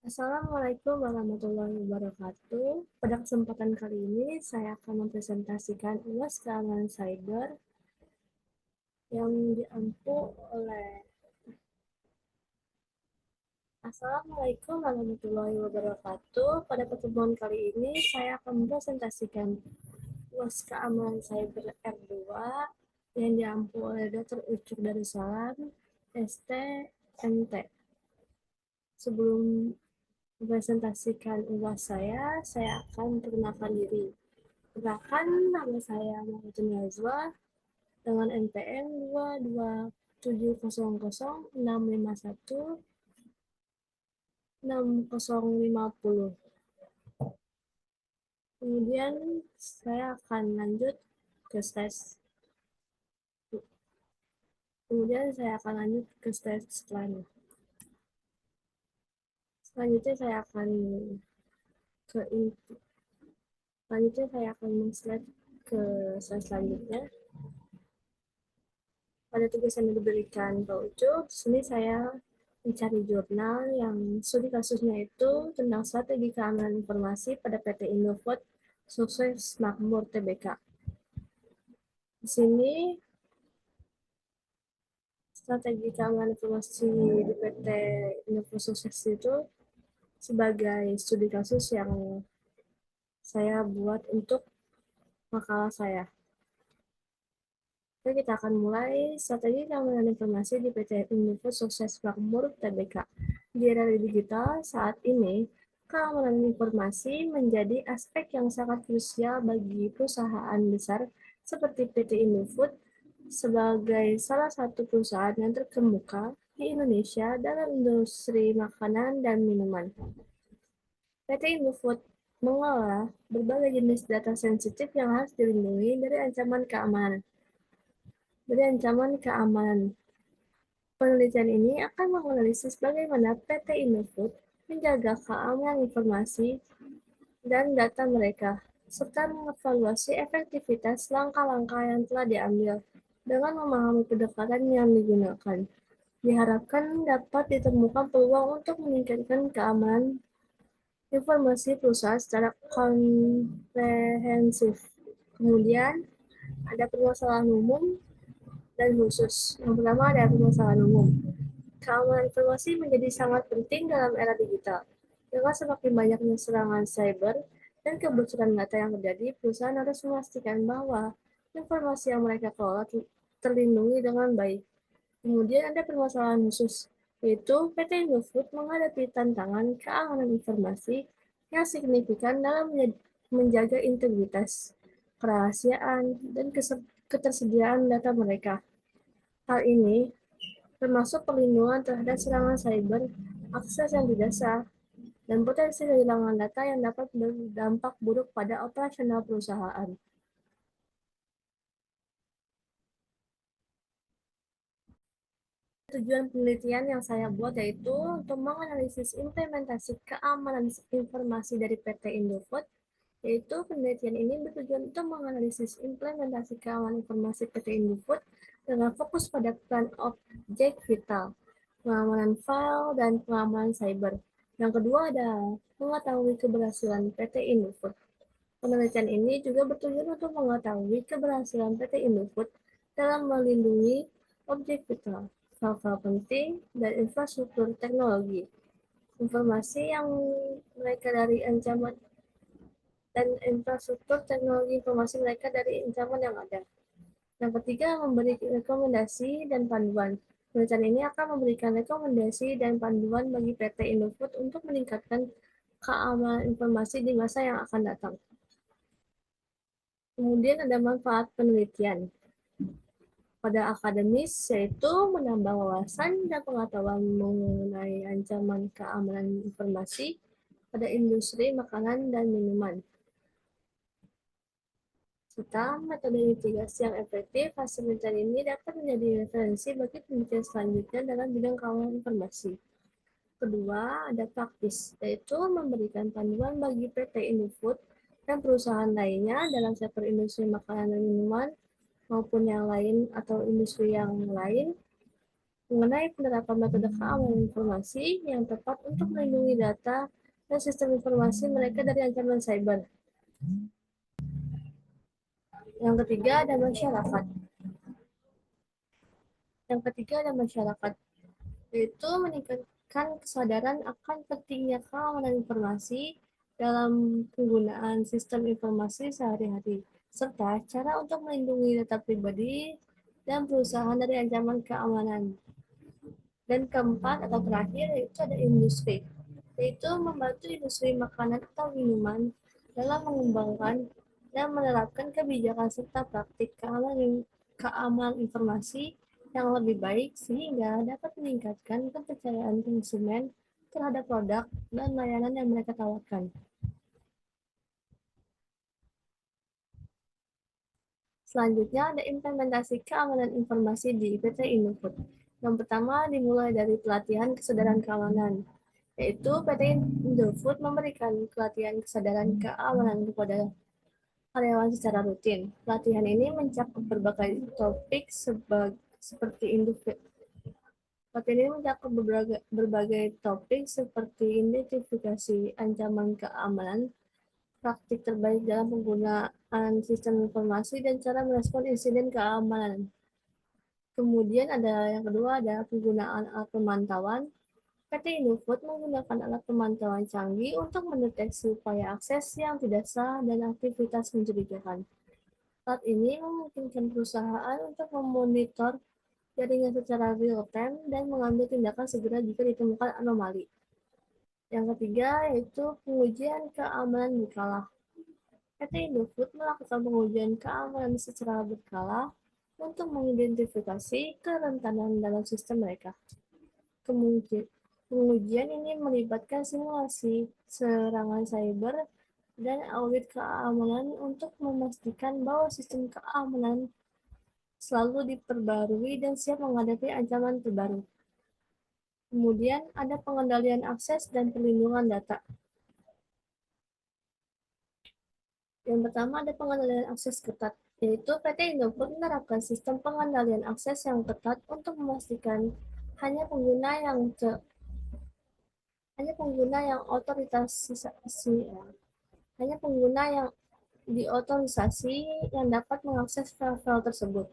Assalamualaikum warahmatullahi wabarakatuh. Pada kesempatan kali ini, saya akan mempresentasikan UAS keamanan cyber yang diampu oleh Assalamualaikum warahmatullahi wabarakatuh. Pada pertemuan kali ini, saya akan mempresentasikan UAS keamanan cyber R2 yang diampu oleh Dr. Ucuk Darussalam, ST, MT. Sebelum mempresentasikan UAS saya akan perkenalkan diri. Perkenalkan, nama saya Muhammad Nazwa dengan NPM 2270065160550. Kemudian saya akan lanjut ke stage. Selanjutnya. Selanjutnya saya akan ke Selanjutnya saya akan slide ke slide selanjutnya. Pada tugas yang diberikan Pak Ucup, di sini saya mencari jurnal yang studi kasusnya itu tentang strategi keamanan informasi pada PT Indofood Sukses Makmur Tbk. Di sini strategi keamanan informasi di PT Indofood Sukses itu sebagai studi kasus yang saya buat untuk makalah saya. Oke, kita akan mulai strategi keamanan informasi di PT Indofood Sukses Makmur Tbk. Di era digital saat ini, keamanan informasi menjadi aspek yang sangat krusial bagi perusahaan besar seperti PT Indofood sebagai salah satu perusahaan yang terkemuka di Indonesia dalam industri makanan dan minuman. PT Indofood mengelola berbagai jenis data sensitif yang harus dilindungi dari ancaman keamanan. Penelitian ini akan menganalisis bagaimana PT Indofood menjaga keamanan informasi dan data mereka, serta mengevaluasi efektivitas langkah-langkah yang telah diambil dengan memahami pendekatan yang digunakan. Diharapkan dapat ditemukan peluang untuk meningkatkan keamanan informasi perusahaan secara komprehensif. Kemudian, ada permasalahan umum dan khusus. Yang pertama ada permasalahan umum. Keamanan informasi menjadi sangat penting dalam era digital. Dengan semakin banyaknya serangan cyber dan kebocoran data yang terjadi, perusahaan harus memastikan bahwa informasi yang mereka kelola terlindungi dengan baik. Kemudian ada permasalahan khusus, yaitu PT Indofood menghadapi tantangan keamanan informasi yang signifikan dalam menjaga integritas, kerahasiaan, dan ketersediaan data mereka. Hal ini termasuk perlindungan terhadap serangan cyber, akses yang tidak sah, dan potensi kehilangan data yang dapat berdampak buruk pada operasional perusahaan. Tujuan penelitian yang saya buat yaitu untuk menganalisis implementasi keamanan informasi dari PT Indofood, yaitu penelitian ini bertujuan untuk menganalisis implementasi keamanan informasi PT Indofood dengan fokus pada peran objek vital, pengamanan file, dan pengamanan cyber. Yang kedua adalah mengetahui keberhasilan PT Indofood. Penelitian ini juga bertujuan untuk mengetahui keberhasilan PT Indofood dalam melindungi objek vital, file-file penting, dan infrastruktur teknologi. Informasi yang mereka dari ancaman dan infrastruktur teknologi informasi mereka dari ancaman yang ada. Yang ketiga, memberi rekomendasi dan panduan. Penelitian ini akan memberikan rekomendasi dan panduan bagi PT Indofood untuk meningkatkan keamanan informasi di masa yang akan datang. Kemudian ada manfaat penelitian pada akademis, yaitu menambah wawasan dan pengetahuan mengenai ancaman keamanan informasi pada industri makanan dan minuman. Serta metode mitigasi yang efektif, hasil penelitian ini dapat menjadi referensi bagi penelitian selanjutnya dalam bidang keamanan informasi. Kedua, ada praktis, yaitu memberikan panduan bagi PT Indofood dan perusahaan lainnya dalam sektor industri makanan dan minuman maupun yang lain atau industri yang lain mengenai penerapan metode keamanan informasi yang tepat untuk melindungi data dan sistem informasi mereka dari ancaman cyber. Yang ketiga ada masyarakat. Yang ketiga ada masyarakat, yaitu meningkatkan kesadaran akan pentingnya keamanan informasi dalam penggunaan sistem informasi sehari-hari, serta cara untuk melindungi data pribadi dan perusahaan dari ancaman keamanan. Dan keempat atau terakhir yaitu ada industri, yaitu membantu industri makanan atau minuman dalam mengembangkan dan menerapkan kebijakan serta praktik keamanan informasi yang lebih baik sehingga dapat meningkatkan kepercayaan konsumen terhadap produk dan layanan yang mereka tawarkan. Selanjutnya ada implementasi keamanan informasi di PT Indofood. Yang pertama dimulai dari pelatihan kesadaran keamanan, yaitu PT Indofood memberikan pelatihan kesadaran keamanan kepada karyawan secara rutin. Pelatihan ini mencakup berbagai topik seperti pelatihan ini mencakup berbagai topik seperti identifikasi ancaman keamanan, praktik terbaik dalam penggunaan sistem informasi, dan cara merespon insiden keamanan. Kemudian ada yang kedua ada penggunaan alat pemantauan. PT Indofood menggunakan alat pemantauan canggih untuk mendeteksi upaya akses yang tidak sah dan aktivitas mencurigakan. Alat ini memungkinkan perusahaan untuk memonitor jaringan secara real-time dan mengambil tindakan segera jika ditemukan anomali. Yang ketiga yaitu pengujian keamanan berkala. PT Indofood melakukan pengujian keamanan secara berkala untuk mengidentifikasi kerentanan dalam sistem mereka. Pengujian ini melibatkan simulasi serangan cyber dan audit keamanan untuk memastikan bahwa sistem keamanan selalu diperbarui dan siap menghadapi ancaman terbaru. Kemudian ada pengendalian akses dan perlindungan data. Yang pertama ada pengendalian akses ketat, yaitu PT Indofood menerapkan sistem pengendalian akses yang ketat untuk memastikan hanya pengguna yang hanya pengguna yang diotorisasi yang dapat mengakses file-file tersebut.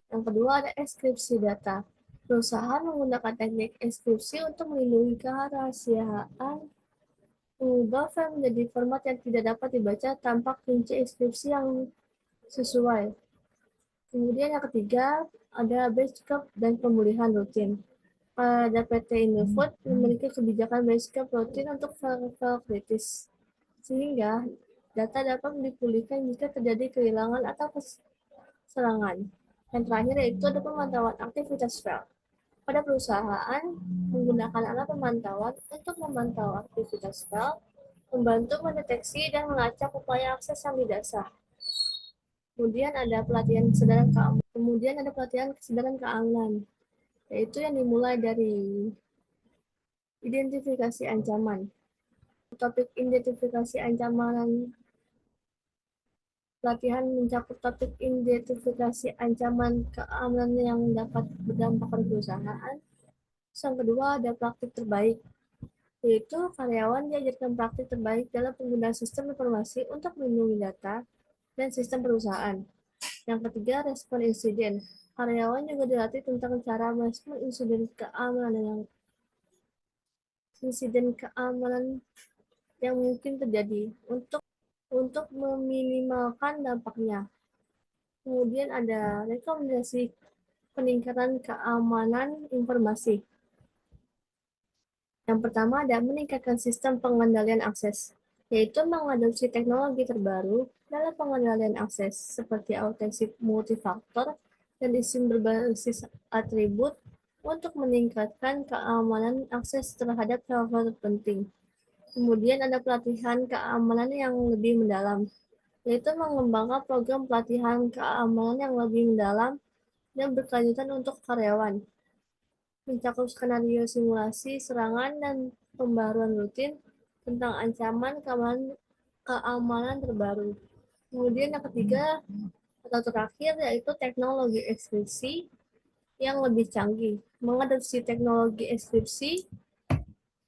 Yang kedua ada enkripsi data. Perusahaan menggunakan teknik enkripsi untuk melindungi kerahasiaan, mengubah file menjadi format yang tidak dapat dibaca tanpa kunci enkripsi yang sesuai. Kemudian yang ketiga ada backup dan pemulihan rutin. Pada PT Indofood memiliki kebijakan backup rutin untuk file-file kritis, sehingga data dapat dipulihkan jika terjadi kehilangan atau serangan. Yang terakhir yaitu ada pemantauan aktivitas file. Pada perusahaan menggunakan alat pemantauan untuk memantau aktivitas file, membantu mendeteksi dan melacak upaya akses yang tidak sah. Kemudian ada pelatihan kesadaran keamanan, yaitu yang dimulai dari identifikasi ancaman. Topik identifikasi ancaman pelatihan mencakup topik identifikasi ancaman keamanan yang dapat berdampak pada perusahaan. Yang kedua ada praktik terbaik, yaitu karyawan diajarkan praktik terbaik dalam penggunaan sistem informasi untuk melindungi data dan sistem perusahaan. Yang ketiga, respon insiden. Karyawan juga dilatih tentang cara merespon insiden keamanan yang mungkin terjadi untuk meminimalkan dampaknya. Kemudian ada rekomendasi peningkatan keamanan informasi. Yang pertama ada meningkatkan sistem pengendalian akses, yaitu mengadopsi teknologi terbaru dalam pengendalian akses seperti autentik multifaktor dan isim berbasis atribut untuk meningkatkan keamanan akses terhadap file-file penting. Kemudian ada pelatihan keamanan yang lebih mendalam, yaitu mengembangkan program pelatihan keamanan yang lebih mendalam dan berkelanjutan untuk karyawan, mencakup skenario simulasi serangan dan pembaruan rutin tentang ancaman keamanan terbaru. Kemudian yang ketiga atau terakhir yaitu teknologi ekskripsi, yang lebih canggih, mengadopsi teknologi enkripsi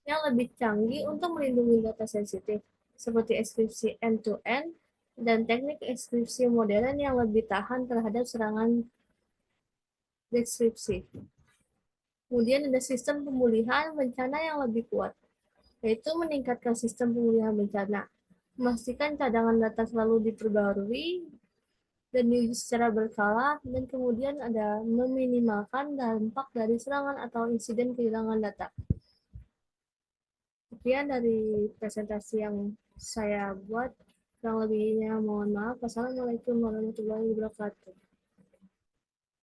yang lebih canggih untuk melindungi data sensitif, seperti enkripsi end-to-end dan teknik enkripsi modern yang lebih tahan terhadap serangan dekripsi. Kemudian ada sistem pemulihan bencana yang lebih kuat, yaitu meningkatkan sistem pemulihan bencana, memastikan cadangan data selalu diperbarui dan diuji secara berkala, dan kemudian ada meminimalkan dampak dari serangan atau insiden kehilangan data. Sekian dari presentasi yang saya buat. Kurang lebihnya mohon maaf. Wassalamualaikum warahmatullahi wabarakatuh.